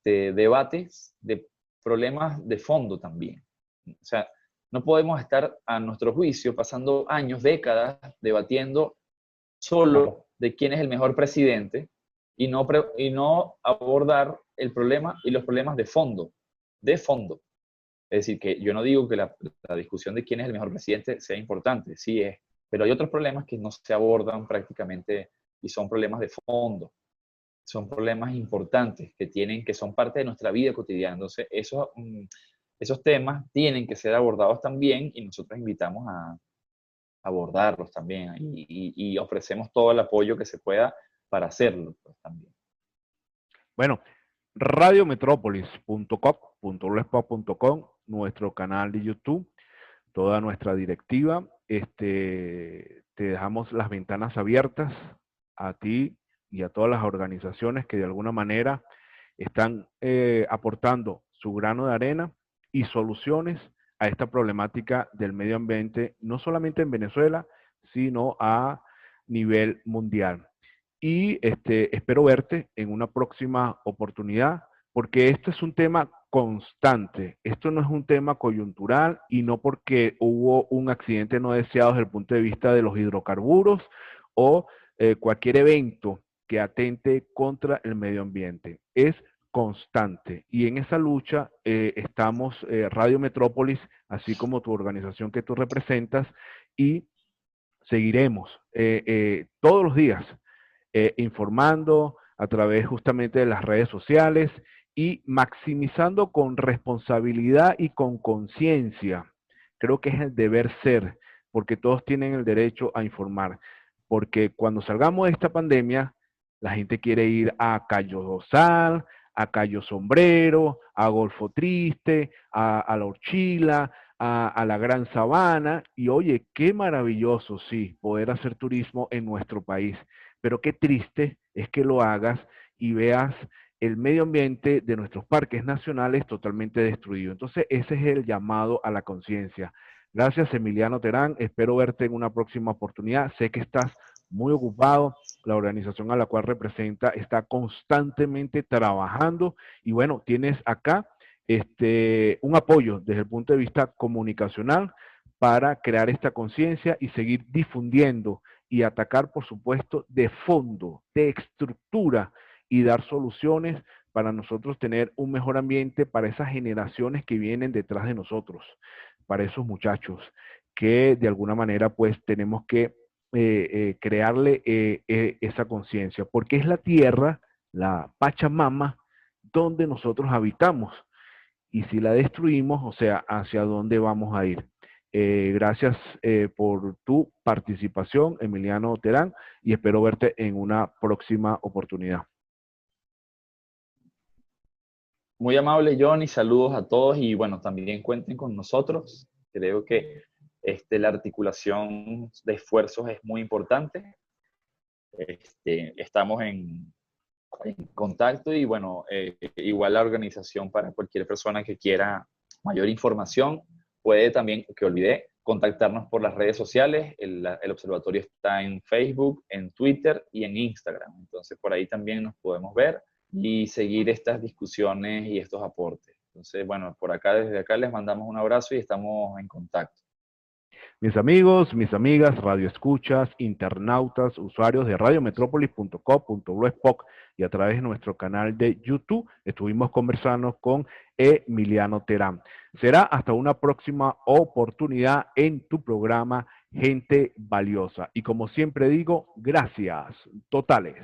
debates de problemas de fondo también. O sea, no podemos estar, a nuestro juicio, pasando años, décadas, debatiendo solo de quién es el mejor presidente y no abordar el problema y los problemas de fondo. Es decir, que yo no digo que la discusión de quién es el mejor presidente sea importante, sí es, pero hay otros problemas que no se abordan prácticamente y son problemas de fondo. Son problemas importantes que son parte de nuestra vida cotidiana. Entonces, esos temas tienen que ser abordados también y nosotros invitamos a abordarlos también y ofrecemos todo el apoyo que se pueda para hacerlo pues, también. Bueno, radiometrópolis.com, nuestro canal de YouTube, toda nuestra directiva, te dejamos las ventanas abiertas a ti y a todas las organizaciones que de alguna manera están aportando su grano de arena y soluciones a esta problemática del medio ambiente, no solamente en Venezuela, sino a nivel mundial. Y espero verte en una próxima oportunidad, porque este es un tema constante. Esto no es un tema coyuntural y no porque hubo un accidente no deseado desde el punto de vista de los hidrocarburos o cualquier evento que atente contra el medio ambiente. Es constante. Y en esa lucha estamos Radio Metrópolis, así como tu organización que tú representas, y seguiremos todos los días informando a través justamente de las redes sociales y maximizando con responsabilidad y con conciencia. Creo que es el deber ser, porque todos tienen el derecho a informar. porque cuando salgamos de esta pandemia, la gente quiere ir a Cayo Rosal, a Cayo Sombrero, a Golfo Triste, a La Orchila, a la Gran Sabana, y oye, qué maravilloso, sí, poder hacer turismo en nuestro país, pero qué triste es que lo hagas y veas el medio ambiente de nuestros parques nacionales totalmente destruido. Entonces, ese es el llamado a la conciencia. Gracias, Emiliano Terán. Espero verte en una próxima oportunidad. Sé que estás muy ocupado. La organización a la cual representa está constantemente trabajando y bueno, tienes acá un apoyo desde el punto de vista comunicacional para crear esta conciencia y seguir difundiendo y atacar, por supuesto, de fondo, de estructura y dar soluciones para nosotros tener un mejor ambiente para esas generaciones que vienen detrás de nosotros, para esos muchachos que de alguna manera pues tenemos que crearle esa conciencia, porque es la tierra, la Pachamama, donde nosotros habitamos. Y si la destruimos, o sea, ¿hacia dónde vamos a ir? Gracias por tu participación, Emiliano Terán, y espero verte en una próxima oportunidad. Muy amable, Johnny, saludos a todos y bueno, también cuenten con nosotros. Creo que la articulación de esfuerzos es muy importante. Estamos en contacto y bueno, igual la organización para cualquier persona que quiera mayor información puede también, que olvidé, contactarnos por las redes sociales. El observatorio está en Facebook, en Twitter y en Instagram. Entonces por ahí también nos podemos ver y seguir estas discusiones y estos aportes. Entonces, bueno, por acá, desde acá les mandamos un abrazo y estamos en contacto. Mis amigos, mis amigas, radioescuchas, internautas, usuarios de radiometrópolis.co.blogspot y a través de nuestro canal de YouTube, estuvimos conversando con Emiliano Terán. Será hasta una próxima oportunidad en tu programa Gente Valiosa. Y como siempre digo, gracias totales.